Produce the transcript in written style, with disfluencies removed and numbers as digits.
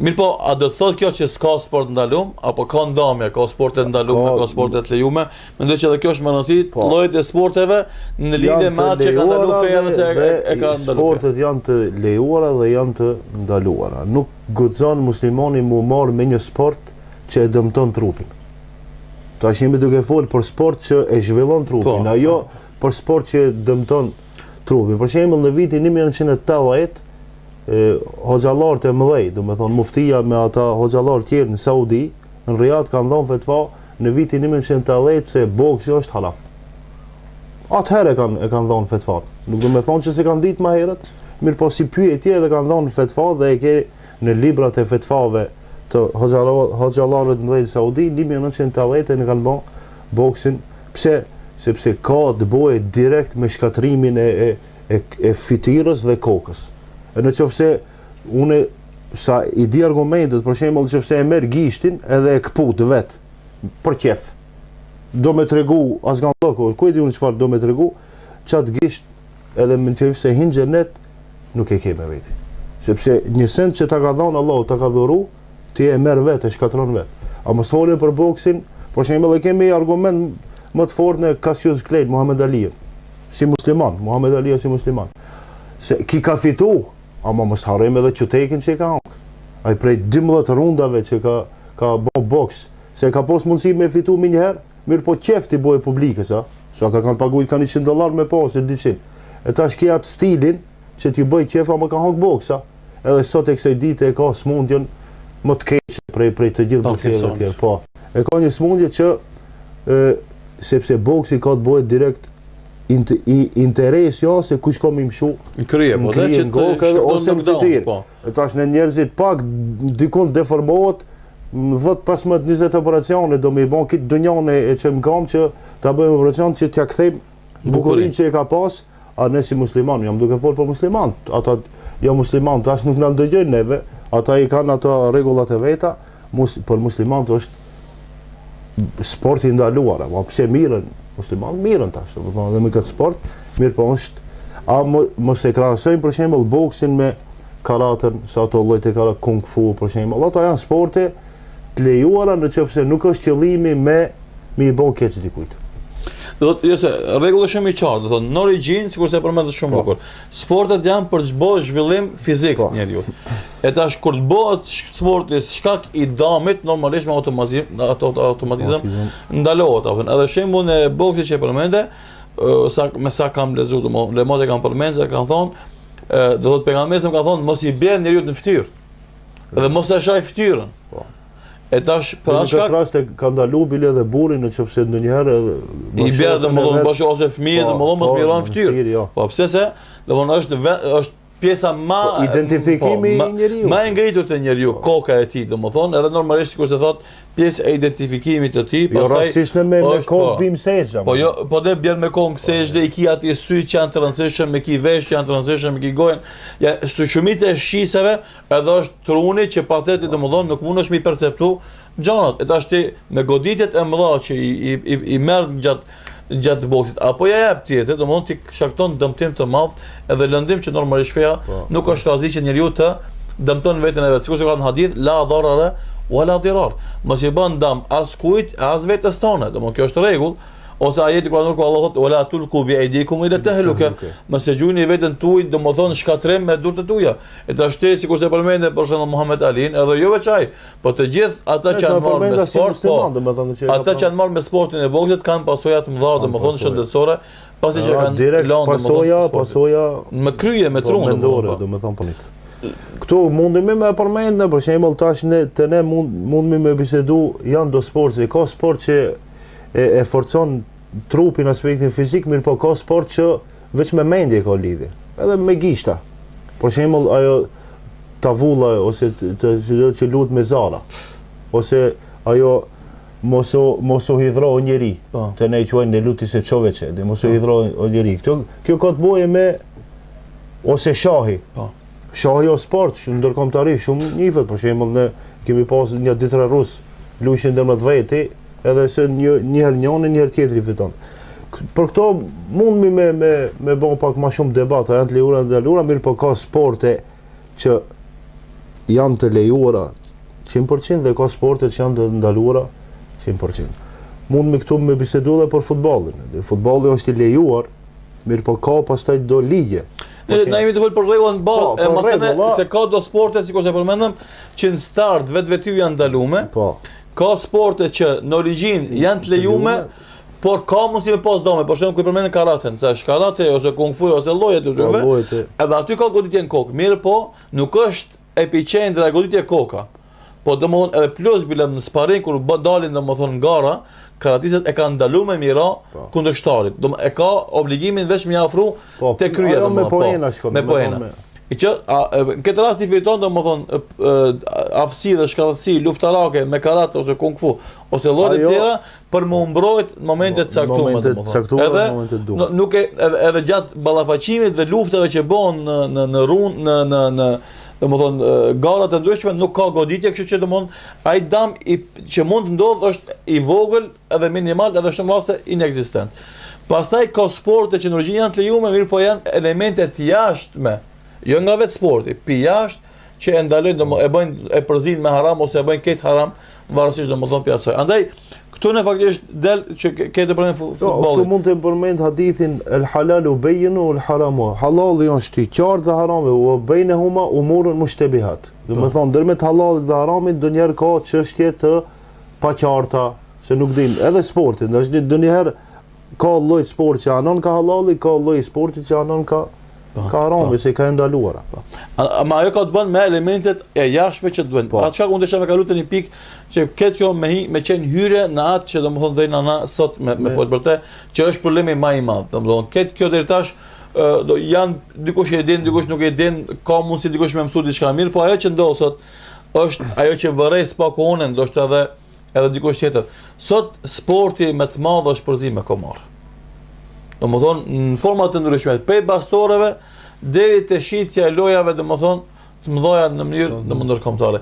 Mirë po, a do të thotë kjo që s'ka sport ndalum, apo ka ndamje, ka sporte ndalume, ka sporte të lejume, mendoj që edhe kjo është më rëndësishme, llojet e sporteve në lidhje me atë që ka ndaluar feja dhe se e ka ndaluar. Sportet janë të lejuara dhe janë të ndaluara. Nuk guxon muslimani mu marrë me një sport që e dëmton trupin. Tash jemi duke folë për sport që e zhvillon trupin, ajo për sport që e dëmton trupin. Për shembull në vitin 1980 hoxhallarët e mëdhej, do me thonë muftia me ata hoxhallarë tjerë në Saudi, në Riyadh kanë dhënë fetva në vitin 1980 se boksi është haram. Atëherë e kanë dhënë fetva. Nuk do me thonë që se kanë ditë më herët, mirë po si pyetje edhe kanë dhënë fetva dhe e ke në librat e fetvave të hoxhallarëve të mëdhenj Saudi, 1980 ne kanë bën boksin. Pse? Sepse ka të bëjë direkt me shkatrimin e fytyrës dhe kokës. E në qofse une sa i di argumentet, për shembull qofse e merr gishtin edhe e kput vet për qef. Do me tregu asgan loko, ku e di unë çfarë do me tregu, çat gisht edhe më nëse hin xhenet nuk e ke me veti. Sepse një send që ta ka dhënë Allahu, ta ka dhuru, ti e merr vet, e shkatron vet. A mos folën për boksin, për shembull e kemi argument më të fortë në Cassius Clay, Muhammad Ali, si musliman, Muhammad Ali si musliman. Se ki ka fitu, ama mos harrojmë edhe qytetin që ka hangë. Ai prej 12 rundave që ka bën boks, se ka pas mundësi me fitu më një herë, mirë po qefti bëj publikës, a? Sa ata kanë paguajt kanë $100 me pas, e 200. E tash ki atë stilin që ti bëj qef ama ka hangë boksa. Edhe sot e kësaj dite e ka smundjen më të keqe prej të gjithë boksierëve të tjerë. Po. E ka një smundje që sepse boksi ka të bëhet direkt interes jo se kush ka më mshu në krye, po dhe që të ose në fytyrë. Po. Tash në njerëzit pak dikun deformohet 10-15-20 operacione do me i bën këtë dunjane e që më kam që ta bëjmë operacion që t'ja kthejmë bukurinë që e ka pas, a ne si musliman, jam duke folë për musliman, ata jo musliman, tash nuk na ndëgjojnë neve, ata i kanë ato rregullat e veta, për musliman është sporti ndaluar, apo pse mirën musliman mirën tash, do të thonë edhe me këtë sport, mirë po është, a mos e krahasojmë për shembull boksin me karaten, sa ato llojet e karate kung fu për shembull, ato janë sporte të lejuara nëse nuk është qëllimi me i bën keq dikujt. Do të thotë, rregulla është shumë e qartë, do të thonë në origjinë, sikurse e përmendët shumë bukur. Sportet janë për të bërë zhvillim fizik njeriu. E tash kur të bëhet sporti shkak i damit, normalisht me automatizëm ndalohet. Edhe shembulli e boksit që e përmendë, me sa kam lexuar, lemotë kanë përmendur se kanë thonë, do thotë pejgamberi ka thonë mos i bjerë njeriu në fytyrë. Edhe mos e shaj fytyrën. E tash për atë shkak raste ka ndaluar bile edhe burrin nëse ndonjëherë i bjerë domosdoshmë bosh ose fëmijë domosdoshmë mos miron fytyrë. Po pse se domosdoshmë është pjesa më identifikimi i njeriu. Më e ngritur te njeriu, koka e tij domethënë, edhe normalisht sikur se thot, pjesë e identifikimit të tij, pastaj rastësisht me kokë bim sejdë. Po jo, po dhe bjerë me kokë sejdë, i ki aty sy që janë të rëndësishëm, me ki vesh që janë të rëndësishëm, me ki gojën. Ja, shumica e shiseve edhe është truni që pateti domethënë nuk mundesh me i perceptu gjanat. E tash ti me goditjet e mëdha që i merr gjatë boksit, apo ja jep tjetër, domethënë ti shkakton dëmtim të madh edhe lëndim që normalisht feja nuk është razi që njeriu të dëmton veten e vet. Sikur se ka në hadith, la darara wala dirar. Mos i bën dëm as kujt, as vetes tonë. Domethënë kjo është rregull. Ose ajeti Kur'anit ku Allah thotë wala tulqu bi aydikum ila tahluka. Mos e gjuni veten tuaj, domethënë shkatrim me durët e tuaja. E tash ti sikurse përmendë për shembull Muhammed Alin, edhe jo veçaj, po të gjithë ata që janë marrë me sport, ata që janë marrë me sportin e boksit kanë pasoja të mëdha domethënë shëndetësore, pasi që kanë direkt pasoja me krye me trunë domethënë punit. Këtu mundemi me përmendë, për shembull tash ne mundemi me bisedu janë do sport, se ka sport që e forcon trupin aspektin fizik, mirë po ka sport që veç me mendje ka lidhje, edhe me gishta. Për shembull ajo tavulla ose që lut me zara, ose ajo mos u hidhro njeri, të ne quajnë në luti se çoveçe, dhe mos u hidhro njeri. Kjo ka të bëjë me ose shahi. Shahi o sport, shumë ndërkombëtari, shumë njihet, për shembull ne kemi pas një 2-3 rus luajnë ndërmjet veti, edhe se njëherë njëri, njëherë tjetri fiton. Për këto mundemi me bën pak më shumë debata, janë të lejuara, mirë po ka sporte që janë të lejuara 100% dhe ka sportet që janë të ndaluara 100%. Mund me këtu me bisedu dhe për futbollin. Futbolli është i lejuar, mirë po ka pastaj do ligje. Na jemi të folë për rregullat Po, ballë, se ka do sporte sikur se përmendëm që në start vetvety janë ndalume. Po. Ka sporte që në origjinë janë të lejume, por ka mundësi me pas dome. Për shembull, kur përmendën karaten, se karate ose kung fu ose lloje të tyre. Edhe aty ka goditje në kokë. Mirë po, nuk është epicentri e goditje koka. Po domthon edhe plus bilem në sparing kur dalin domthon gara, karatistët e kanë ndaluar me mira kundërshtarit. E ka obligimin veç me afru te kryet domthon. Me poena. I që në këtë rast i fiton domthon aftësi dhe shkallësi luftarake me karate ose kung fu ose lloje të tjera për më mbrojt në momentet caktuara domthon. Edhe nuk edhe gjatë ballafaqimit dhe luftave që bëhen në rrugë në domethën garat e ndryshme nuk ka goditje, kështu që domthon ai dam që mund të ndodh është i vogël edhe minimal edhe shumë raste inekzistent. Pastaj ka sporte që në origjinë janë të lejuara, mirë po janë elemente të jashtme, jo nga vetë sporti, pi jashtë që e ndalojnë e përzin me haram ose e bëjnë këtë haram varësisht domethën pi asaj. Andaj këtu në faktikisht del që këtë përmend futbolli. Këtu mund të përmend hadithin el halalu bayyinu el haramu. Halali është i qartë dhe harami u bainahuma umurun mushtabihat. Do të thonë ndërmjet halalit dhe haramit ndonjëherë ka çështje të paqarta se nuk din edhe sporti, ndonjëherë ka lloj sport që anon ka halali, ka lloj sporti që anon ka harami, se ka ndaluara. Ama ajo ka të bën me elementet e jashtme që të bëjnë. Atë çka unë desha me kalu një pikë që këtë kjo me qenë hyrje në atë që domethënë do na sot me fol për të, që është problemi më i madh. Domethënë këtë kjo deri tash janë dikush e din, dikush nuk e din, ka mundsi dikush me mësu diçka mirë, po ajo që ndodh sot është ajo që vërej spakonen, ndoshta edhe dikush tjetër. Sot sporti më të madh është përzim me komar. Domethënë në forma të ndryshme, prej bastoreve deri te shitja e lojave domethënë të mëdha në mënyrë ndërkombëtare.